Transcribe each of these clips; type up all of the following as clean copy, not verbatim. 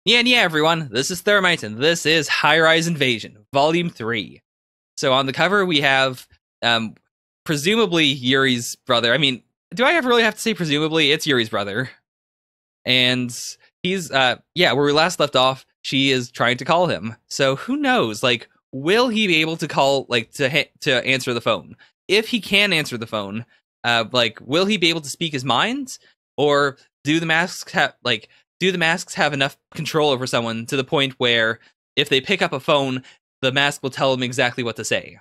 Yeah, everyone, this is Thermite, and this is High Rise Invasion, Volume 3. So on the cover, we have, presumably Yuri's brother. I mean, do I ever really have to say presumably? It's Yuri's brother. And he's, where we last left off, she is trying to call him. So who knows, like, will he be able to call, like, to answer the phone? If he can answer the phone, will he be able to speak his mind? Or do the masks have enough control over someone to the point where if they pick up a phone, the mask will tell them exactly what to say?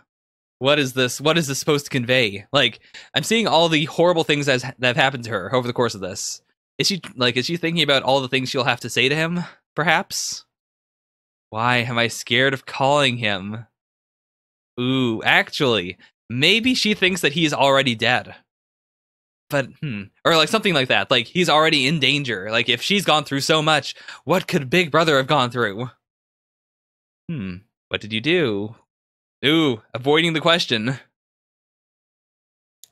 What is this? What is this supposed to convey? Like, I'm seeing all the horrible things that have happened to her over the course of this. Is she thinking about all the things she'll have to say to him, perhaps? Why am I scared of calling him? Ooh, actually, maybe she thinks that he's already dead. But, or like something like that. Like, he's already in danger. Like, if she's gone through so much, what could Big Brother have gone through? What did you do? Ooh, avoiding the question.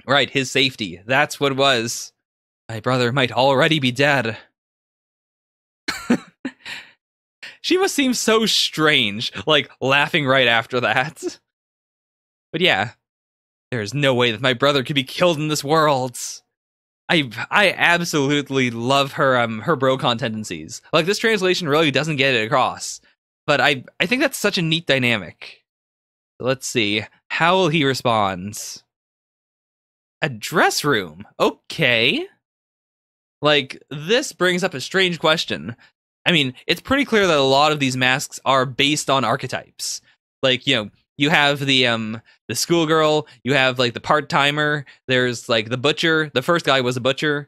Right, his safety. That's what it was. My brother might already be dead. She must seem so strange, like, laughing right after that. But yeah, there's no way that my brother could be killed in this world. I absolutely love her bro-con tendencies. Like, this translation really doesn't get it across. But I think that's such a neat dynamic. Let's see. How will he respond? A dress room. Okay. Like, this brings up a strange question. I mean, it's pretty clear that a lot of these masks are based on archetypes. Like, you know, you have the schoolgirl, you have, like, the part-timer, there's, like, the butcher. The first guy was a butcher.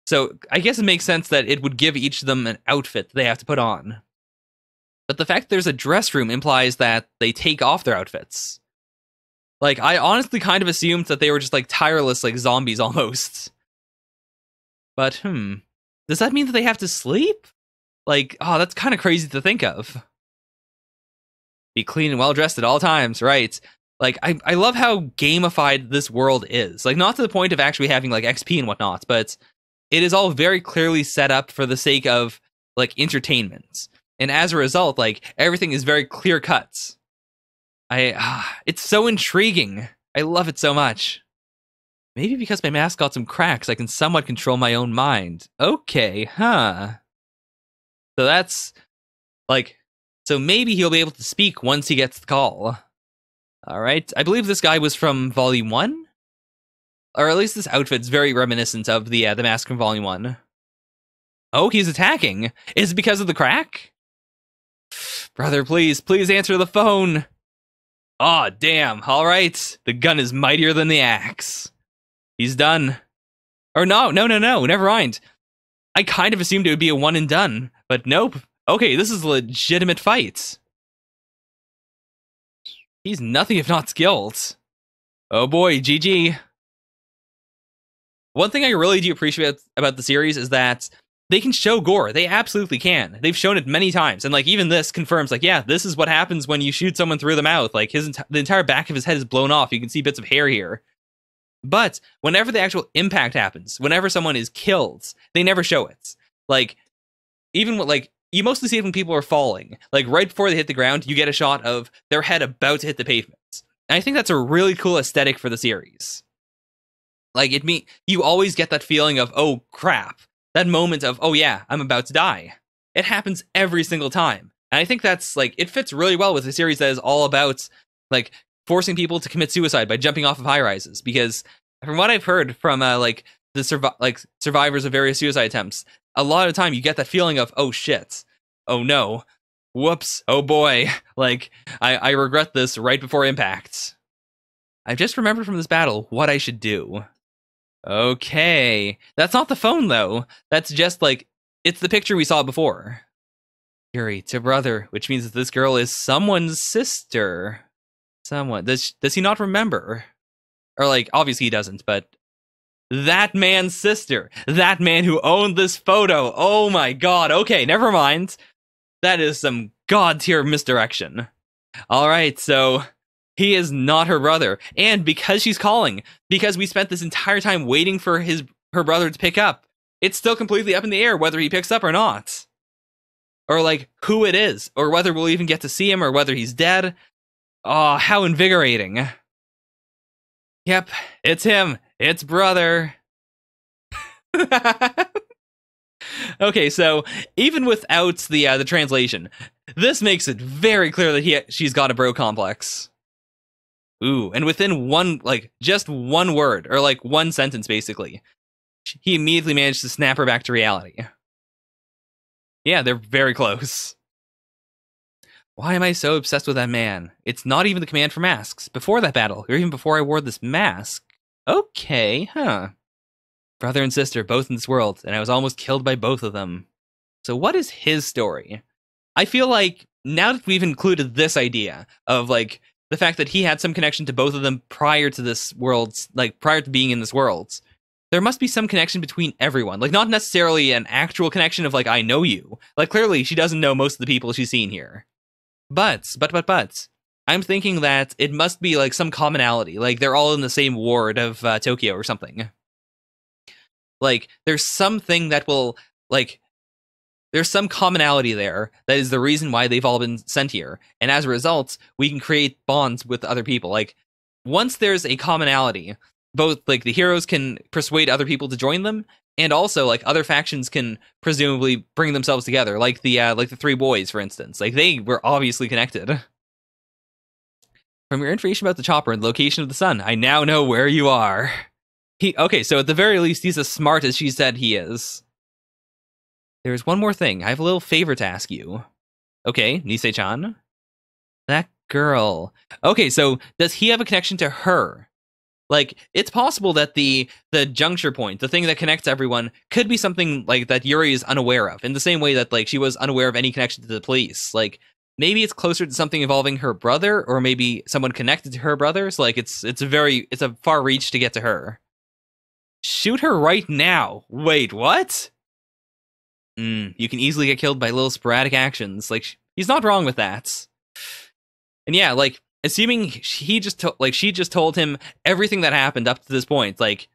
So, I guess it makes sense that it would give each of them an outfit they have to put on. But the fact there's a dress room implies that they take off their outfits. Like, I honestly kind of assumed that they were just, like, tireless, like, zombies almost. But, does that mean that they have to sleep? Like, oh, that's kind of crazy to think of. Be clean and well-dressed at all times, right? Like, I love how gamified this world is. Like, not to the point of actually having, like, XP and whatnot, but it is all very clearly set up for the sake of, like, entertainment. And as a result, like, everything is very clear-cut. It's so intriguing. I love it so much. Maybe because my mask got some cracks, I can somewhat control my own mind. Okay, huh. So that's, like, so maybe he'll be able to speak once he gets the call. Alright, I believe this guy was from Volume 1? Or at least this outfit's very reminiscent of the mask from Volume 1. Oh, he's attacking. Is it because of the crack? Brother, please answer the phone. Aw, damn, alright. The gun is mightier than the axe. He's done. Or no, never mind. I kind of assumed it would be a one and done, but nope. Okay, this is a legitimate fight. He's nothing if not skilled. Oh boy, GG. One thing I really do appreciate about the series is that they can show gore. They absolutely can. They've shown it many times. And, like, even this confirms, like, yeah, this is what happens when you shoot someone through the mouth. Like, the entire back of his head is blown off. You can see bits of hair here. But whenever the actual impact happens, whenever someone is killed, they never show it. Like, even like, you mostly see it when people are falling. Like, right before they hit the ground, you get a shot of their head about to hit the pavement. And I think that's a really cool aesthetic for the series. Like, you always get that feeling of, oh, crap. That moment of, oh yeah, I'm about to die. It happens every single time. And I think that's, like, it fits really well with a series that is all about, like, forcing people to commit suicide by jumping off of high-rises. Because from what I've heard from, the survivors of various suicide attempts, a lot of the time you get that feeling of, oh shit, oh no, whoops, oh boy, like, I regret this right before impact. I've just remembered from this battle what I should do. Okay, that's not the phone though. That's just, like, it's the picture we saw before. Yuri to brother, which means that this girl is someone's sister. Someone, does he not remember? Or, like, obviously he doesn't, but that man's sister, that man who owned this photo. Oh my god, okay, never mind. That is some god tier misdirection. Alright, so he is not her brother. And because she's calling, because we spent this entire time waiting for her brother to pick up, it's still completely up in the air whether he picks up or not. or like who it is, or whether we'll even get to see him, or whether he's dead. Oh, how invigorating. Yep, it's him. It's brother. Okay, so even without the translation, this makes it very clear that she's got a bro complex. Ooh, and within just one word, or like one sentence basically, he immediately managed to snap her back to reality. Yeah, they're very close. Why am I so obsessed with that man? It's not even the command for masks. Before that battle, or even before I wore this mask. Okay, huh. Brother and sister, both in this world, and I was almost killed by both of them. So what is his story? I feel like, now that we've included this idea of, like, the fact that he had some connection to both of them prior to this world, like, prior to being in this world, there must be some connection between everyone. Like, not necessarily an actual connection of, like, I know you. Like, clearly, she doesn't know most of the people she's seen here. But, I'm thinking that it must be, like, some commonality. Like, they're all in the same ward of Tokyo or something. Like, there's something that will, like, there's some commonality there that is the reason why they've all been sent here. And as a result, we can create bonds with other people. Like, once there's a commonality, both, like, the heroes can persuade other people to join them, and also, like, other factions can presumably bring themselves together, like the three boys, for instance. Like, they were obviously connected. From your information about the chopper and the location of the sun, I now know where you are. Okay, so at the very least, he's as smart as she said he is. There's one more thing. I have a little favor to ask you. Okay, Nisei-chan? That girl. Okay, so does he have a connection to her? Like, it's possible that the juncture point, the thing that connects everyone, could be something like that Yuri is unaware of, in the same way that, like, she was unaware of any connection to the police. Like, maybe it's closer to something involving her brother, or maybe someone connected to her brothers. Like, it's a far reach to get to her. Shoot her right now. Wait, what? You can easily get killed by little sporadic actions. Like, he's not wrong with that. And yeah, like, assuming she just told him everything that happened up to this point, like,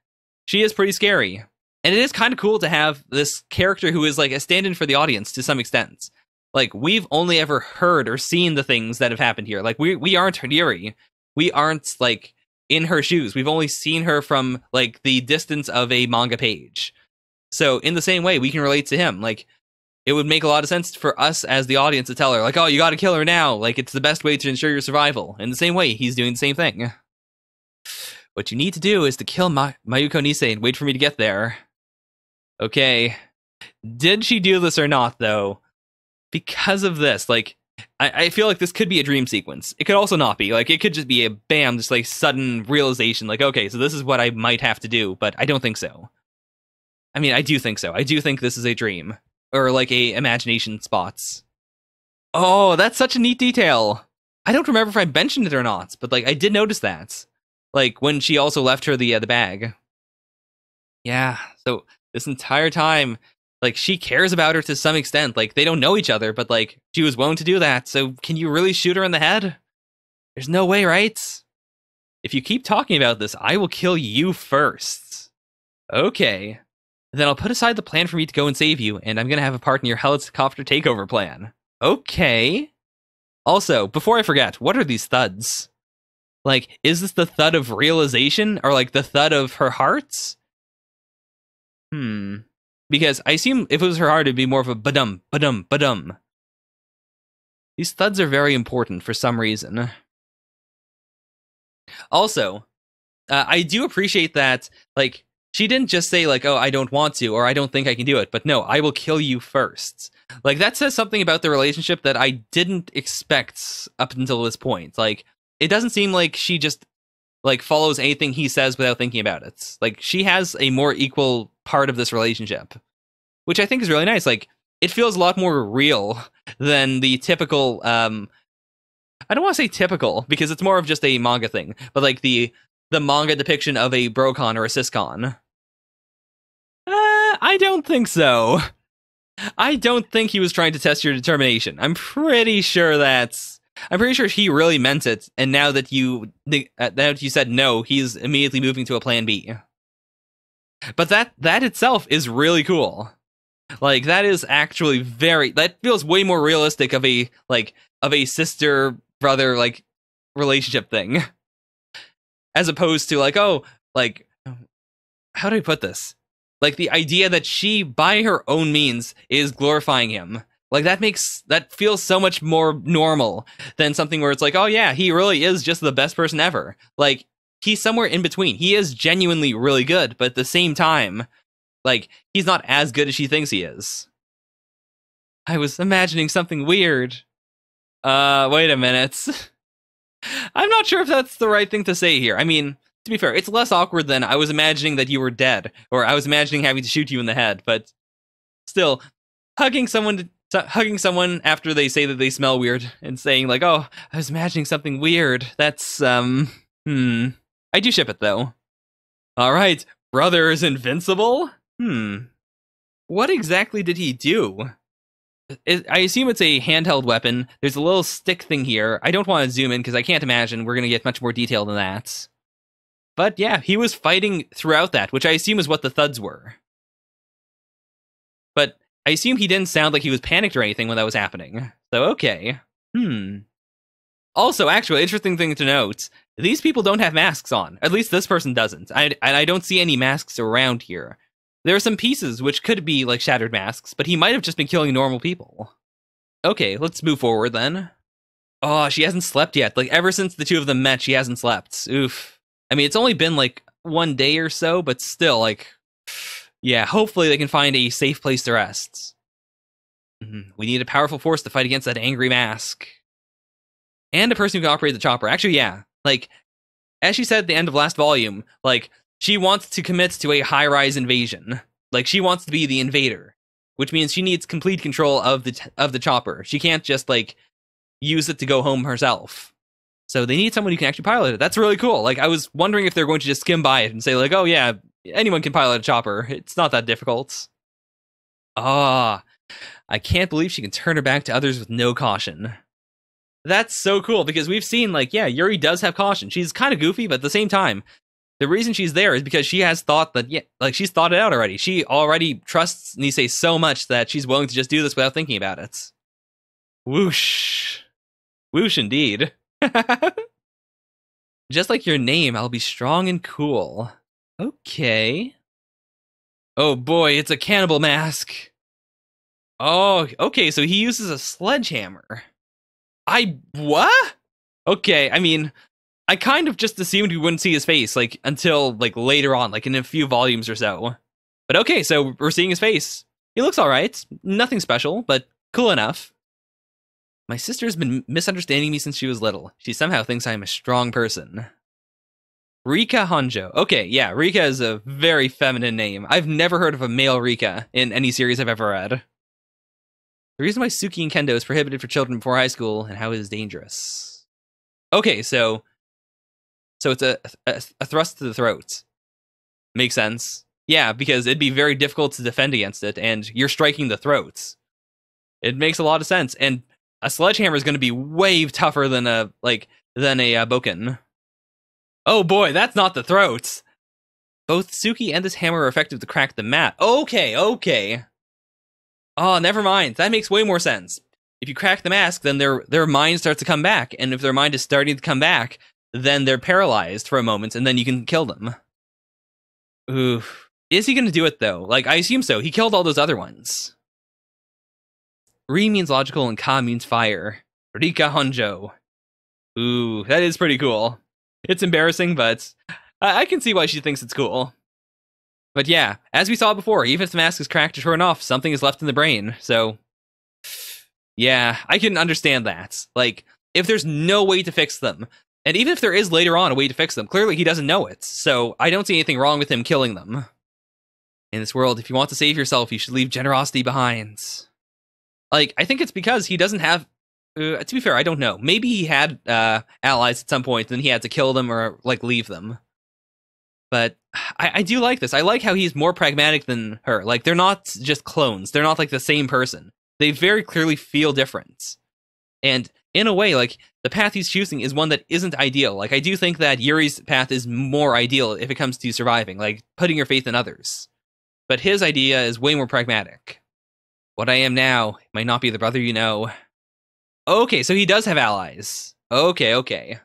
she is pretty scary. And it is kind of cool to have this character who is, like, a stand-in for the audience to some extent. Like, we've only ever heard or seen the things that have happened here. Like, we aren't Yuri. We aren't, like, in her shoes. We've only seen her from, like, the distance of a manga page. So, in the same way, we can relate to him. Like, it would make a lot of sense for us as the audience to tell her, like, oh, you gotta kill her now. Like, it's the best way to ensure your survival. In the same way, he's doing the same thing. What you need to do is to kill Mayuko Nisei and wait for me to get there. Okay. Did she do this or not, though? Because of this, like, I feel like this could be a dream sequence. It could also not be. Like, it could just be a bam, just, like, sudden realization. Like, okay, so this is what I might have to do, but I don't think so. I mean, I do think so. I do think this is a dream. Or, like, a imagination spots. Oh, that's such a neat detail. I don't remember if I mentioned it or not, but, like, I did notice that. Like, when she also left her the bag. Yeah, so this entire time, like, she cares about her to some extent. Like, they don't know each other, but, like, she was willing to do that. So can you really shoot her in the head? There's no way, right? If you keep talking about this, I will kill you first. Okay. Then I'll put aside the plan for me to go and save you, and I'm gonna have a part in your helicopter takeover plan. Okay. Also, before I forget, what are these thuds? Like, is this the thud of realization, or, like, the thud of her heart? Because I assume if it was her heart, it'd be more of a ba-dum, ba-dum, ba-dum. These thuds are very important for some reason. Also, I do appreciate that, like, she didn't just say, like, oh, I don't want to, or I don't think I can do it, but no, I will kill you first. Like, that says something about the relationship that I didn't expect up until this point. Like, it doesn't seem like she just, like, follows anything he says without thinking about it. Like, she has a more equal part of this relationship, which I think is really nice. Like, it feels a lot more real than the typical, I don't want to say typical, because it's more of just a manga thing, but, like, the manga depiction of a brocon or a siscon. I don't think so. I don't think he was trying to test your determination. I'm pretty sure he really meant it, and now that you said no, he's immediately moving to a plan B. But that itself is really cool. Like, that is actually that feels way more realistic of a sister brother like relationship thing, as opposed to like, oh, like, how do I put this? Like, the idea that she, by her own means, is glorifying him. Like, that feels so much more normal than something where it's like, oh yeah, he really is just the best person ever. Like, he's somewhere in between. He is genuinely really good, but at the same time, like, he's not as good as she thinks he is. I was imagining something weird. Wait a minute. I'm not sure if that's the right thing to say here. I mean, to be fair, it's less awkward than I was imagining that you were dead, or I was imagining having to shoot you in the head, but still, hugging someone after they say that they smell weird and saying like, oh, I was imagining something weird. That's, I do ship it, though. Alright, brother is invincible? What exactly did he do? I assume it's a handheld weapon. There's a little stick thing here. I don't want to zoom in because I can't imagine we're going to get much more detail than that. But yeah, he was fighting throughout that, which I assume is what the thuds were. But I assume he didn't sound like he was panicked or anything when that was happening. So, okay. Also, actually, interesting thing to note, these people don't have masks on. At least this person doesn't. And I don't see any masks around here. There are some pieces which could be like shattered masks, but he might have just been killing normal people. Okay, let's move forward then. Oh, she hasn't slept yet. Like, ever since the two of them met, she hasn't slept. Oof. I mean, it's only been like 1 day or so, but still, like, yeah, hopefully they can find a safe place to rest. We need a powerful force to fight against that angry mask. And a person who can operate the chopper. Actually, yeah. Like, as she said at the end of last volume, like, she wants to commit to a high-rise invasion. Like, she wants to be the invader, which means she needs complete control of the chopper. She can't just, like, use it to go home herself. So they need someone who can actually pilot it. That's really cool. Like, I was wondering if they're going to just skim by it and say, like, oh yeah, anyone can pilot a chopper. It's not that difficult. I can't believe she can turn her back to others with no caution. That's so cool, because we've seen, like, yeah, Yuri does have caution. She's kind of goofy, but at the same time, the reason she's there is because she has thought that, yeah, like, she's thought it out already. She already trusts Nisei so much that she's willing to just do this without thinking about it. Whoosh. Whoosh indeed. Just like your name, I'll be strong and cool. Okay. Oh boy, it's a cannibal mask. Oh, okay, so he uses a sledgehammer. What? Okay, I mean, I kind of just assumed we wouldn't see his face, like, until, like, later on, like, in a few volumes or so. But okay, so we're seeing his face. He looks alright. Nothing special, but cool enough. My sister's been misunderstanding me since she was little. She somehow thinks I'm a strong person. Rika Honjo. Okay, yeah, Rika is a very feminine name. I've never heard of a male Rika in any series I've ever read. The reason why Suki and Kendo is prohibited for children before high school and how it is dangerous. Okay, so it's a thrust to the throat. Makes sense. Yeah, because it'd be very difficult to defend against it, and you're striking the throats. It makes a lot of sense, and a sledgehammer is going to be way tougher than a bokken. Oh boy, that's not the throats. Both Suki and this hammer are effective to crack the mat. Okay. Oh, never mind. That makes way more sense. If you crack the mask, then their mind starts to come back, and if their mind is starting to come back, then they're paralyzed for a moment, and then you can kill them. Oof. Is he going to do it, though? Like, I assume so. He killed all those other ones. Ri means logical, and Ka means fire. Rika Honjo. Ooh, that is pretty cool. It's embarrassing, but I can see why she thinks it's cool. But yeah, as we saw before, even if the mask is cracked or torn off, something is left in the brain, so yeah, I can understand that. Like, if there's no way to fix them, and even if there is later on a way to fix them, clearly he doesn't know it, so I don't see anything wrong with him killing them. In this world, if you want to save yourself, you should leave generosity behind. Like, I think it's because he doesn't have... to be fair, I don't know. Maybe he had allies at some point, then he had to kill them or, like, leave them. But I do like this. I like how he's more pragmatic than her. Like, they're not just clones. They're not, like, the same person. They very clearly feel different. And in a way, like, the path he's choosing is one that isn't ideal. Like, I do think that Yuri's path is more ideal if it comes to surviving, like, putting your faith in others. But his idea is way more pragmatic. What I am now might not be the brother you know. Okay, so he does have allies. Okay.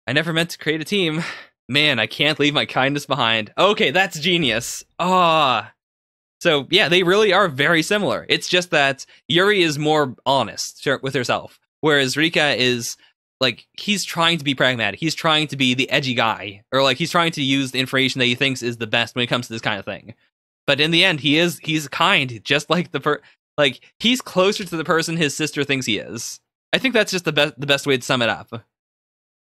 I never meant to create a team. Man, I can't leave my kindness behind. Okay, that's genius. So yeah, they really are very similar. It's just that Yuri is more honest with herself, whereas Rika is like, he's trying to be pragmatic. He's trying to be the edgy guy, or like he's trying to use the information that he thinks is the best when it comes to this kind of thing. But in the end, he's kind, just like like he's closer to the person his sister thinks he is. I think that's just the best way to sum it up.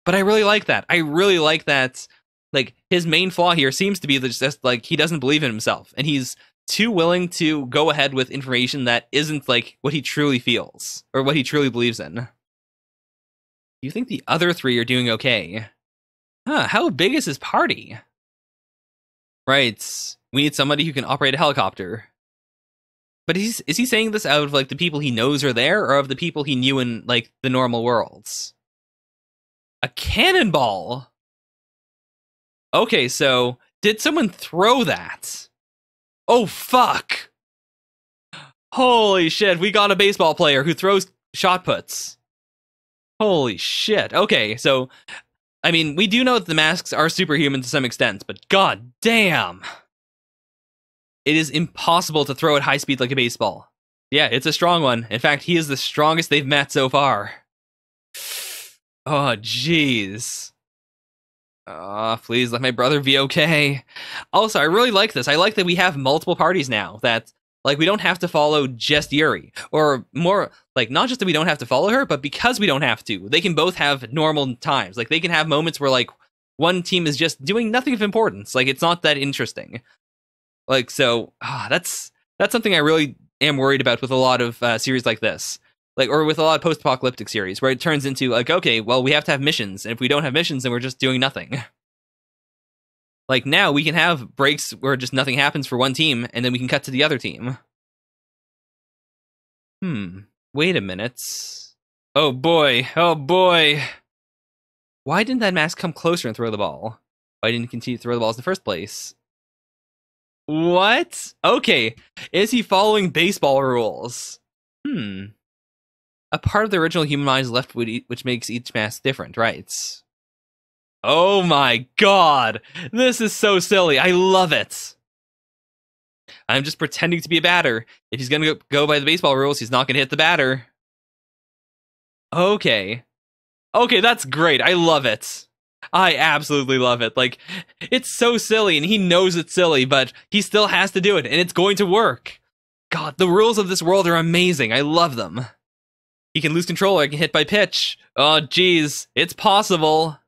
But I really like that. I really like that. Like, his main flaw here seems to be just like he doesn't believe in himself, and he's too willing to go ahead with information that isn't like what he truly feels or what he truly believes in. Do you think the other three are doing okay? How big is his party? Right. We need somebody who can operate a helicopter. But is he saying this out of like the people he knows are there, or of the people he knew in like the normal worlds? A cannonball. Okay, so did someone throw that? Oh fuck. Holy shit, we got a baseball player who throws shot puts. Holy shit. Okay, so I mean, we do know that the masks are superhuman to some extent, but god damn. It is impossible to throw at high speed like a baseball. Yeah, it's a strong one. In fact, he is the strongest they've met so far. Oh, jeez. Please let my brother be okay. Also, I really like this. I like that we have multiple parties now. That, like, we don't have to follow just Yuri. Or more, like, not just that we don't have to follow her, but because we don't have to. They can both have normal times. Like, they can have moments where, like, one team is just doing nothing of importance. Like, it's not that interesting. Like, so, that's something I really am worried about with a lot of series like this. Like, or with a lot of post-apocalyptic series, where it turns into, like, okay, well, we have to have missions, and if we don't have missions, then we're just doing nothing. Like, now we can have breaks where just nothing happens for one team, and then we can cut to the other team. Wait a minute. Oh boy. Why didn't that mask come closer and throw the ball? Why didn't he continue to throw the balls in the first place? What? Okay, is he following baseball rules? A part of the original human mind is left which makes each mask different, right? Oh my god! This is so silly. I love it. I'm just pretending to be a batter. If he's gonna go by the baseball rules, he's not gonna hit the batter. Okay, that's great. I love it. I absolutely love it. Like, it's so silly, and he knows it's silly, but he still has to do it, and it's going to work. God, the rules of this world are amazing. I love them. He can lose control, or I can hit by pitch. Oh, jeez. It's possible.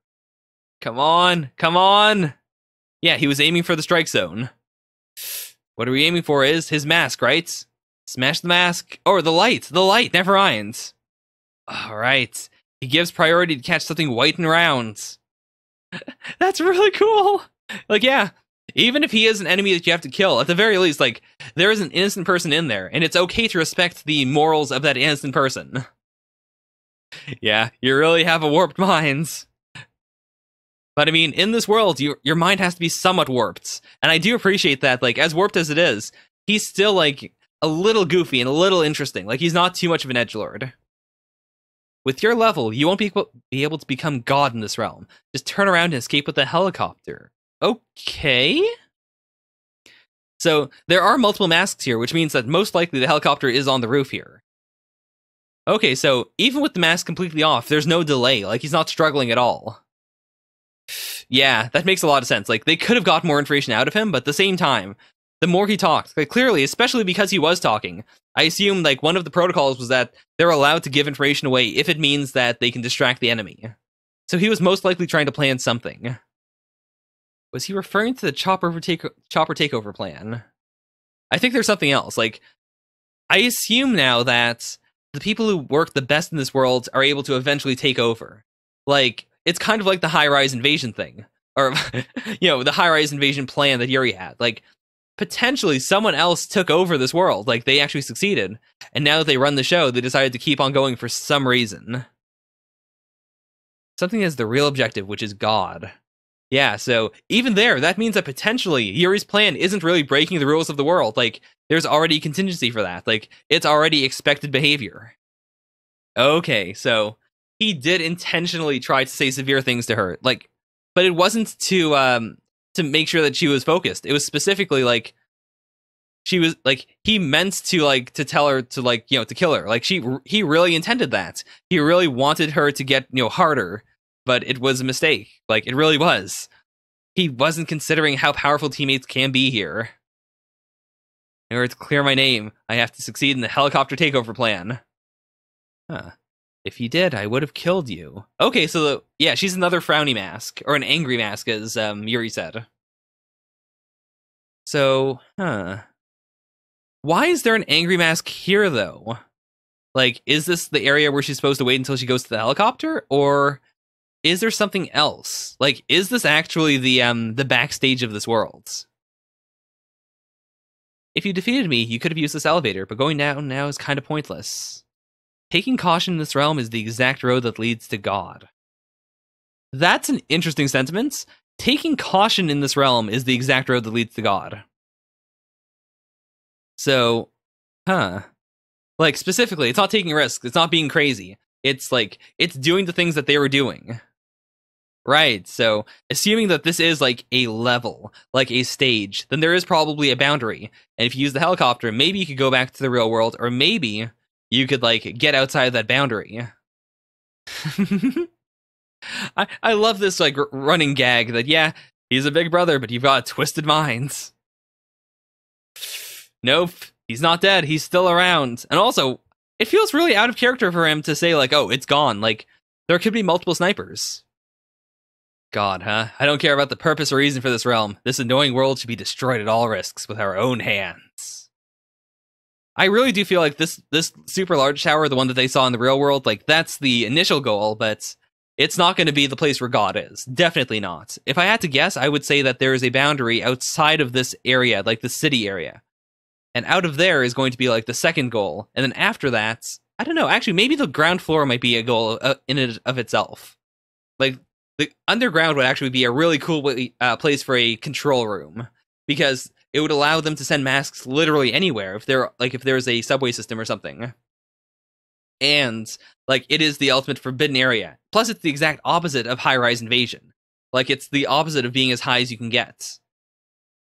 Come on. Yeah, he was aiming for the strike zone. What are we aiming for is his mask, right? Smash the mask. Or the light. Never mind. All right. He gives priority to catch something white and round. That's really cool. Like, yeah, even if he is an enemy that you have to kill, at the very least, like, there is an innocent person in there, and it's okay to respect the morals of that innocent person. Yeah, you really have a warped mind. But I mean, in this world, your mind has to be somewhat warped. And I do appreciate that, like, as warped as it is, he's still, like, a little goofy and a little interesting. Like, he's not too much of an edgelord. With your level, you won't be able to become God in this realm. Just turn around and escape with the helicopter. Okay? So, there are multiple masks here, which means that most likely the helicopter is on the roof here. Okay, so even with the mask completely off, there's no delay. Like, he's not struggling at all. Yeah, that makes a lot of sense. Like, they could have got more information out of him, but at the same time, the more he talked, like, clearly, especially because he was talking, I assume, like, one of the protocols was that they're allowed to give information away if it means that they can distract the enemy. So he was most likely trying to plan something. Was he referring to the chopper takeover plan? I think there's something else. Like, I assume now that the people who work the best in this world are able to eventually take over. Like, it's kind of like the high-rise invasion thing. Or, you know, the high-rise invasion plan that Yuri had. Like, potentially someone else took over this world. Like, they actually succeeded. And now that they run the show, they decided to keep on going for some reason. Something has the real objective, which is God. Yeah, so even there, that means that potentially Yuri's plan isn't really breaking the rules of the world. Like, there's already contingency for that. Like, it's already expected behavior. Okay, so he did intentionally try to say severe things to her. Like, but it wasn't to make sure that she was focused. It was specifically like she was like he meant to tell her to to kill her. Like he really intended that. He really wanted her to get harder, but it was a mistake. Like it really was. He wasn't considering how powerful teammates can be here. In order to clear my name, I have to succeed in the helicopter takeover plan. Huh. If you did, I would have killed you. Okay, so yeah, she's another frowny mask, or an angry mask, as Yuri said. So, why is there an angry mask here, though? Like, is this the area where she's supposed to wait until she goes to the helicopter, or is there something else? Like, is this actually the backstage of this world? If you defeated me, you could have used this elevator, but going down now is kind of pointless. Taking caution in this realm is the exact road that leads to God. That's an interesting sentiment. Taking caution in this realm is the exact road that leads to God. So, like specifically, it's not taking risks. It's not being crazy. It's like, it's doing the things that they were doing. Right, so assuming that this is like a level, like a stage, then there is probably a boundary. And if you use the helicopter, maybe you could go back to the real world, or maybe you could like get outside that boundary. I love this like running gag that yeah, he's a big brother, but you've got twisted minds. Nope, he's not dead. He's still around. And also, it feels really out of character for him to say like, oh, it's gone. Like there could be multiple snipers. God, huh? I don't care about the purpose or reason for this realm. This annoying world should be destroyed at all risks with our own hands. I really do feel like this super large tower, the one that they saw in the real world, like that's the initial goal, but it's not going to be the place where God is. Definitely not. If I had to guess, I would say that there is a boundary outside of this area, like the city area. And out of there is going to be like the second goal. And then after that, I don't know, actually maybe the ground floor might be a goal in and of itself. Like the underground would actually be a really cool place for a control room, because it would allow them to send masks literally anywhere if there's a subway system or something. And like it is the ultimate forbidden area. Plus it's the exact opposite of high-rise invasion. Like it's the opposite of being as high as you can get.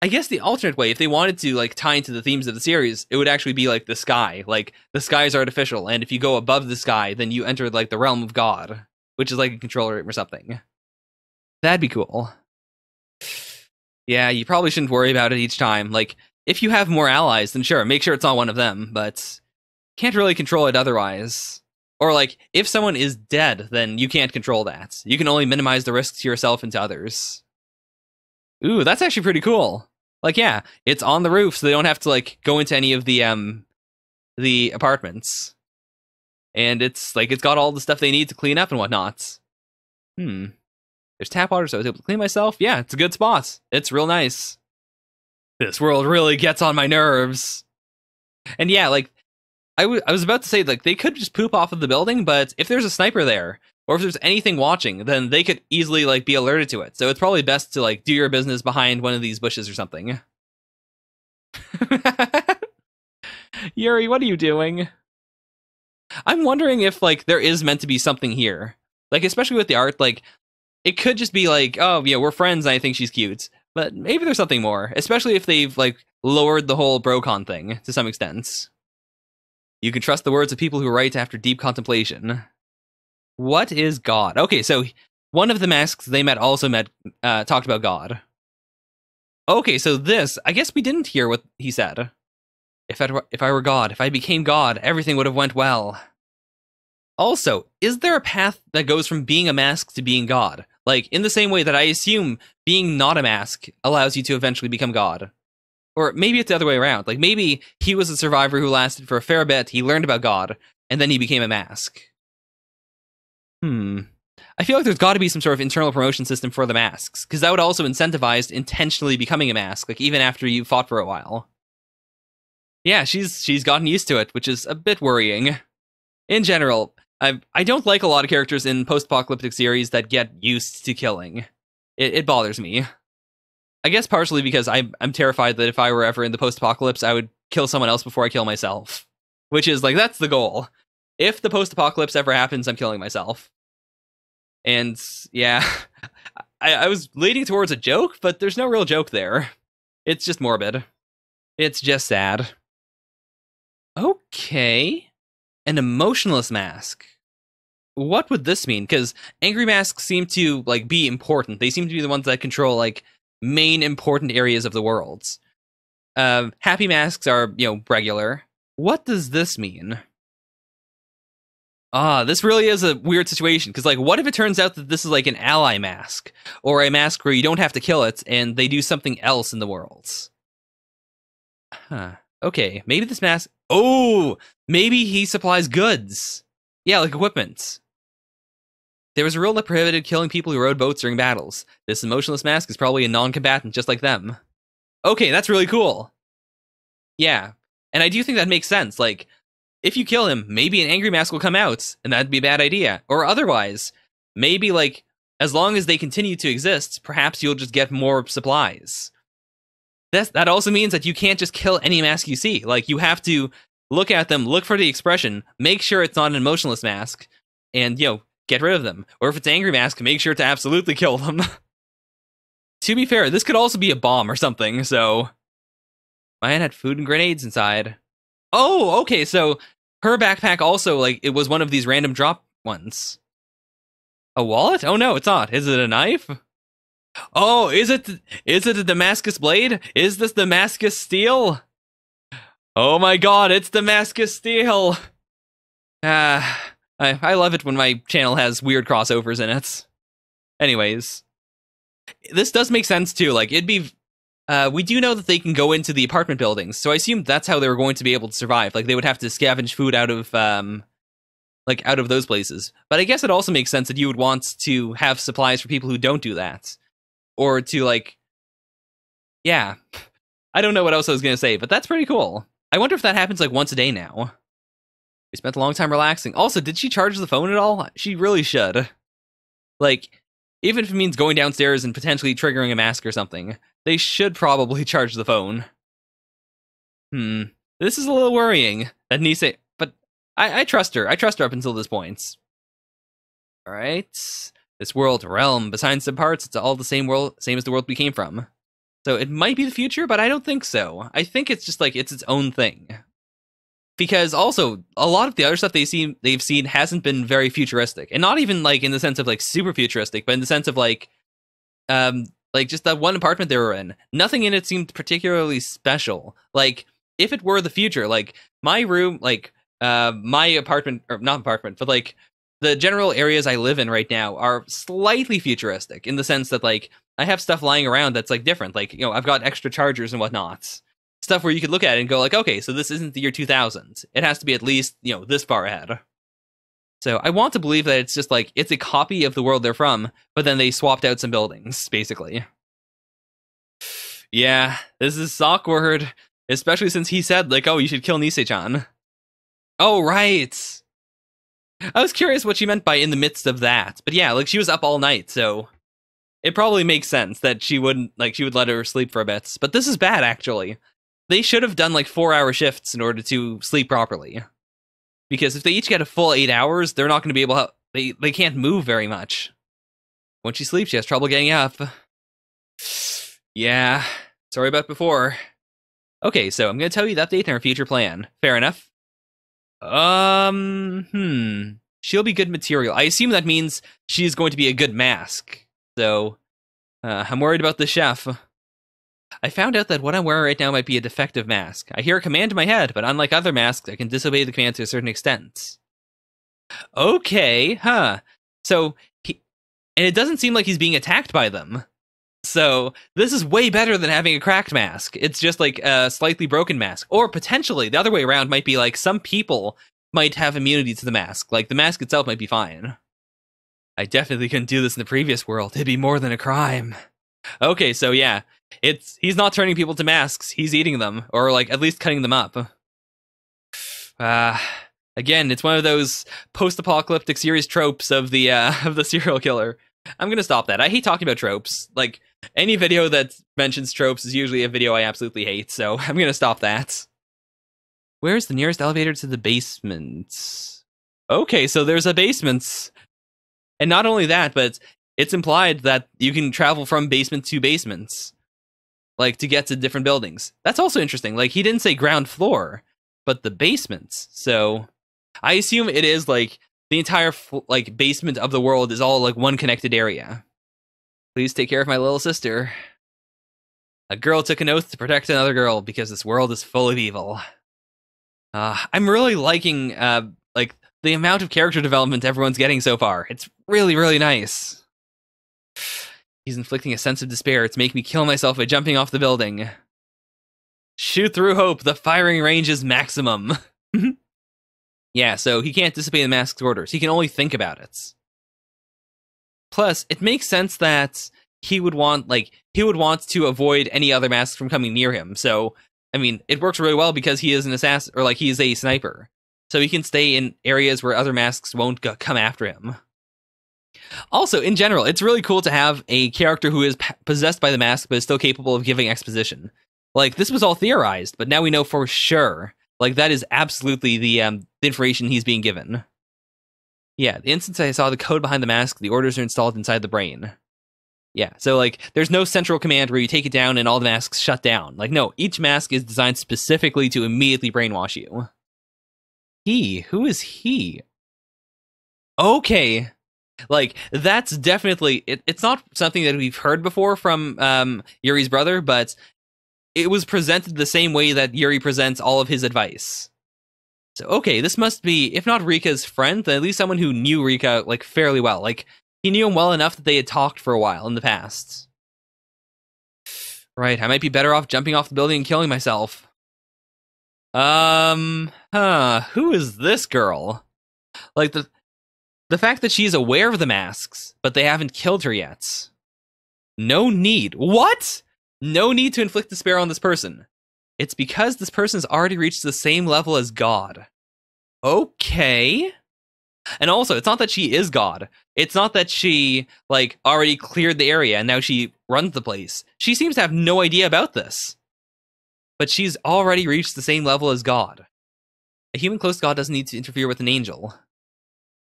I guess the alternate way, if they wanted to like tie into the themes of the series, it would actually be like the sky. Like the sky is artificial, and if you go above the sky, then you enter like the realm of God, which is like a control room or something. That'd be cool. Yeah, you probably shouldn't worry about it each time. Like, if you have more allies, then sure, make sure it's not one of them, but can't really control it otherwise. Or, like, if someone is dead, then you can't control that. You can only minimize the risks to yourself and to others. Ooh, that's actually pretty cool. Like, yeah, it's on the roof, so they don't have to, like, go into any of the apartments. And it's, like, it's got all the stuff they need to clean up and whatnot. There's tap water, so I was able to clean myself. Yeah, it's a good spot. It's real nice. This world really gets on my nerves. And yeah, like, I was about to say, like, they could just poop off of the building, but if there's a sniper there, or if there's anything watching, then they could easily, like, be alerted to it. So it's probably best to, like, do your business behind one of these bushes or something. Yuri, what are you doing? I'm wondering if, like, there is meant to be something here. Like, especially with the art, like, it could just be like, oh, yeah, we're friends and I think she's cute. But maybe there's something more, especially if they've, like, lowered the whole Brocon thing to some extent. You can trust the words of people who write after deep contemplation. What is God? Okay, so one of the masks they met also talked about God. Okay, so this, I guess we didn't hear what he said. If I were God, if I became God, everything would have went well. Also, is there a path that goes from being a mask to being God? Like, in the same way that I assume being not a mask allows you to eventually become God. Or maybe it's the other way around. Like, maybe he was a survivor who lasted for a fair bit, he learned about God, and then he became a mask. I feel like there's got to be some sort of internal promotion system for the masks, because that would also incentivize intentionally becoming a mask, like, even after you fought for a while. Yeah, she's gotten used to it, which is a bit worrying. In general, I don't like a lot of characters in post-apocalyptic series that get used to killing. It bothers me. I guess partially because I'm terrified that if I were ever in the post-apocalypse, I would kill someone else before I kill myself. Which is, like, that's the goal. If the post-apocalypse ever happens, I'm killing myself. And, yeah, I was leading towards a joke, but there's no real joke there. It's just morbid. It's just sad. Okay. An emotionless mask. What would this mean? Because angry masks seem to, like, be important. They seem to be the ones that control, like, main important areas of the world. Happy masks are, regular. What does this mean? This really is a weird situation, because, like, what if it turns out that this is, like, an ally mask? Or a mask where you don't have to kill it, and they do something else in the world? Huh. Okay, maybe this mask... Oh! Maybe he supplies goods! Yeah, like equipment. There was a rule that prohibited killing people who rode boats during battles. This emotionless mask is probably a non-combatant just like them. Okay, that's really cool. Yeah, and I do think that makes sense. Like, if you kill him, maybe an angry mask will come out, and that'd be a bad idea. Or otherwise, maybe, like, as long as they continue to exist, perhaps you'll just get more supplies. That also means that you can't just kill any mask you see. Like, you have to look at them, look for the expression, make sure it's not an emotionless mask, and, get rid of them. Or if it's angry mask, make sure to absolutely kill them. To be fair, this could also be a bomb or something, so... Mine had food and grenades inside. Oh, okay, so her backpack also, like, it was one of these random drop ones. A wallet? Oh no, it's not. Is it a knife? Oh, is it a Damascus blade? Is this Damascus steel? Oh my god, it's Damascus steel! I love it when my channel has weird crossovers in it. Anyways. This does make sense too, like, it'd be... we do know that they can go into the apartment buildings, so I assumed that's how they were going to be able to survive. Like, they would have to scavenge food out of, out of those places. But I guess it also makes sense that you would want to have supplies for people who don't do that. Or to, like... Yeah. I don't know what else I was going to say, but that's pretty cool. I wonder if that happens, like, once a day now. We spent a long time relaxing. Also, did she charge the phone at all? She really should. Like, even if it means going downstairs and potentially triggering a mask or something, they should probably charge the phone. This is a little worrying. That Nisei... But I trust her. I trust her up until this point. Alright. This realm, besides some parts, it's all the same as the world we came from. So it might be the future, but I don't think so. I think it's just, like, it's its own thing. Because also, a lot of the other stuff they've seen hasn't been very futuristic. And not even, like, in the sense of, like, super futuristic, but in the sense of, like, just that one apartment they were in. Nothing in it seemed particularly special. Like, if it were the future, like, my room, like, my apartment, or not apartment, but, like, the general areas I live in right now are slightly futuristic, in the sense that, like, I have stuff lying around that's, like, different. Like, I've got extra chargers and whatnot. Stuff where you could look at it and go, like, okay, so this isn't the year 2000. It has to be at least, this far ahead. So I want to believe that it's just, like, it's a copy of the world they're from, but then they swapped out some buildings, basically. Yeah, this is awkward. Especially since he said, like, oh, you should kill Nisei-chan. Oh, right! I was curious what she meant by in the midst of that. But yeah, like, she was up all night, so... It probably makes sense that she would let her sleep for a bit. But this is bad, actually. They should have done, like, 4-hour shifts in order to sleep properly. Because if they each get a full 8 hours, they're not going to be able to... They can't move very much. When she sleeps, she has trouble getting up. Yeah, sorry about before. Okay, so I'm going to tell you the update and our future plan. Fair enough? She'll be good material. I assume that means she's going to be a good mask. So, I'm worried about the chef. I found out that what I'm wearing right now might be a defective mask. I hear a command in my head, but unlike other masks, I can disobey the command to a certain extent. Okay, huh. So, and it doesn't seem like he's being attacked by them. So, this is way better than having a cracked mask. It's just like a slightly broken mask. Or potentially, the other way around might be like some people might have immunity to the mask. Like, the mask itself might be fine. I definitely couldn't do this in the previous world. It'd be more than a crime. Okay, so yeah. He's not turning people to masks. He's eating them. Or, like, at least cutting them up. Again, it's one of those post-apocalyptic series tropes of the serial killer. I'm gonna stop that. I hate talking about tropes. Like, any video that mentions tropes is usually a video I absolutely hate, so I'm gonna stop that. Where's the nearest elevator to the basement? Okay, so there's a basement. And not only that, but it's implied that you can travel from basement to basements, like, to get to different buildings. That's also interesting. Like, he didn't say ground floor, but the basements. So I assume it is, like, the entire, like, basement of the world is all, like, one connected area. Please take care of my little sister. A girl took an oath to protect another girl because this world is full of evil. I'm really liking, like, the amount of character development everyone's getting so far. It's really, really nice. He's inflicting a sense of despair to make me kill myself by jumping off the building. Shoot through hope. The firing range is maximum. Yeah, so he can't disobey the mask's orders. He can only think about it. Plus, it makes sense that he would want to avoid any other masks from coming near him. So, I mean, it works really well because he is an assassin, or like, he is a sniper. So he can stay in areas where other masks won't come after him. Also, in general, it's really cool to have a character who is possessed by the mask, but is still capable of giving exposition. Like, this was all theorized, but now we know for sure. Like, that is absolutely the information he's being given. Yeah, the instant I saw the code behind the mask, the orders are installed inside the brain. Yeah, so, like, there's no central command where you take it down and all the masks shut down. Like, no, each mask is designed specifically to immediately brainwash you. Who is he? Okay. Like, that's definitely, it's not something that we've heard before from Yuri's brother, but it was presented the same way that Yuri presents all of his advice. So, okay, this must be, if not Rika's friend, then at least someone who knew Rika, like, fairly well. Like, he knew him well enough that they had talked for a while in the past. Right, I might be better off jumping off the building and killing myself. Who is this girl? Like, the fact that she's aware of the masks, but they haven't killed her yet. No need. What? No need to inflict despair on this person. It's because this person's already reached the same level as God. Okay. And also, it's not that she is God. It's not that she, like, already cleared the area and now she runs the place. She seems to have no idea about this. But she's already reached the same level as God. A human close to God doesn't need to interfere with an angel.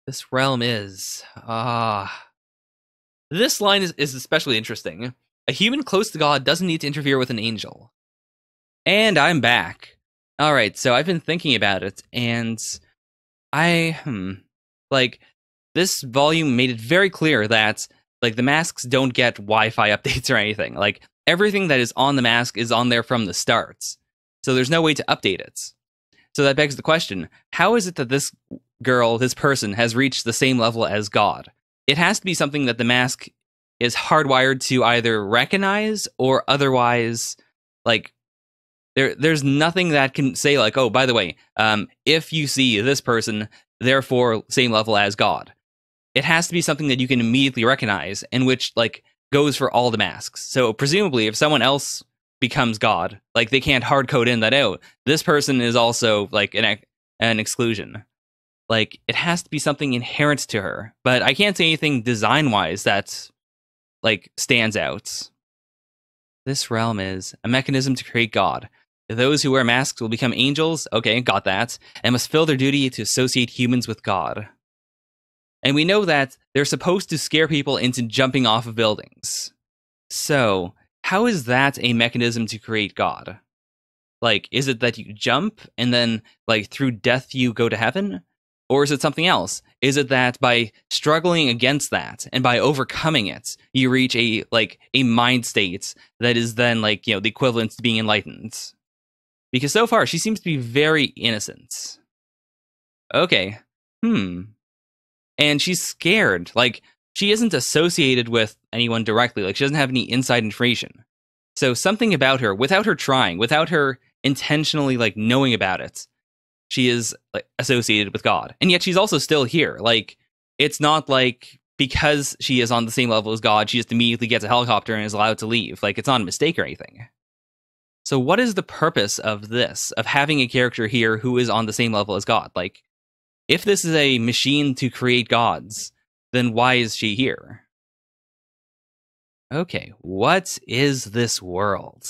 This realm is... This line is especially interesting. A human close to God doesn't need to interfere with an angel. And I'm back. Alright, so I've been thinking about it, and like, this volume made it very clear that, like, the masks don't get Wi-Fi updates or anything. Like, everything that is on the mask is on there from the start. So there's no way to update it. So that begs the question, how is it that this girl, this person, has reached the same level as God? It has to be something that the mask is hardwired to either recognize or otherwise, like, there's nothing that can say, like, oh, by the way, if you see this person, therefore same level as God. It has to be something that you can immediately recognize, and which, like, goes for all the masks. So presumably, if someone else becomes God, like, they can't hard code in that out. This person is also, like, an exclusion. Like, it has to be something inherent to her. But I can't say anything design-wise that, like, stands out. This realm is a mechanism to create God. Those who wear masks will become angels, okay, got that, and must fill their duty to associate humans with God. And we know that they're supposed to scare people into jumping off of buildings. So, how is that a mechanism to create God? Like, is it that you jump, and then, like, through death you go to heaven? Or is it something else? Is it that by struggling against that, and by overcoming it, you reach a mind state that is then, like, you know, the equivalent to being enlightened? Because so far, she seems to be very innocent. Okay. And she's scared. Like, she isn't associated with anyone directly. Like, she doesn't have any inside information. So something about her, without her trying, without her intentionally, like, knowing about it, she is, like, associated with God. And yet she's also still here. Like, it's not like because she is on the same level as God, she just immediately gets a helicopter and is allowed to leave. Like, it's not a mistake or anything. So what is the purpose of this, of having a character here who is on the same level as God? Like, if this is a machine to create gods, then why is she here? Okay, what is this world?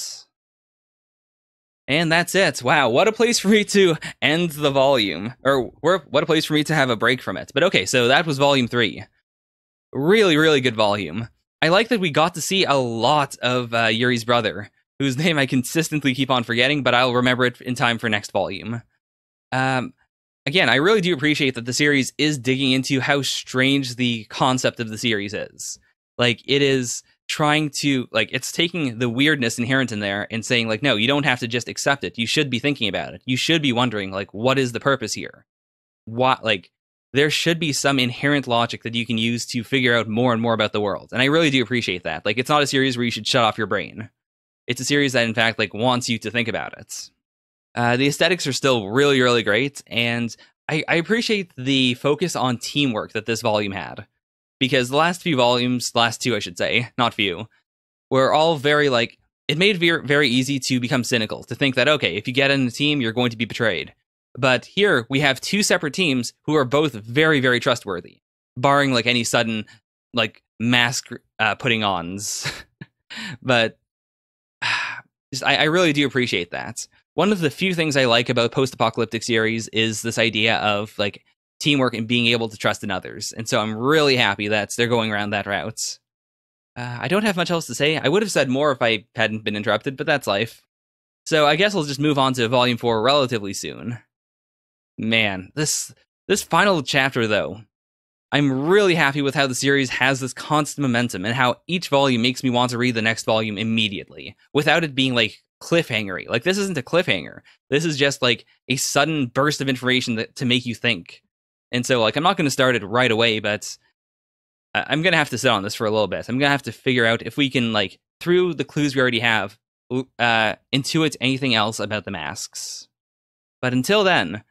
And that's it. Wow, what a place for me to end the volume. Or what a place for me to have a break from it. But okay, so that was volume 3. Really, really good volume. I like that we got to see a lot of Yuri's brother, whose name I consistently keep on forgetting, but I'll remember it in time for next volume. Again, I really do appreciate that the series is digging into how strange the concept of the series is. Like, it is trying to, like, it's taking the weirdness inherent in there and saying, like, no, you don't have to just accept it. You should be thinking about it. You should be wondering, like, what is the purpose here? What, like, there should be some inherent logic that you can use to figure out more and more about the world. And I really do appreciate that. Like, it's not a series where you should shut off your brain. It's a series that, in fact, like, wants you to think about it. The aesthetics are still really, really great, and I appreciate the focus on teamwork that this volume had. Because the last few volumes, last 2 I should say, not few, were all very, like, it made it very easy to become cynical, to think that, okay, if you get in a team, you're going to be betrayed. But here, we have 2 separate teams who are both very, very trustworthy, barring, like, any sudden, like, mask putting ons. But I really do appreciate that. One of the few things I like about post-apocalyptic series is this idea of, like, teamwork and being able to trust in others. And so I'm really happy that they're going around that route. I don't have much else to say. I would have said more if I hadn't been interrupted, but that's life. So I guess I'll just move on to Volume 4 relatively soon. Man, this final chapter, though, I'm really happy with how the series has this constant momentum and how each volume makes me want to read the next volume immediately, without it being, like, cliffhangery. Like, this isn't a cliffhanger. This is just, like, a sudden burst of information to make you think. And so, like, I'm not going to start it right away, but I'm going to have to sit on this for a little bit. I'm going to have to figure out if we can, like, through the clues we already have, intuit anything else about the masks. But until then,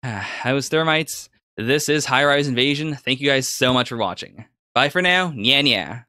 I was Thermites. This is High Rise Invasion. Thank you guys so much for watching. Bye for now. Nya nya.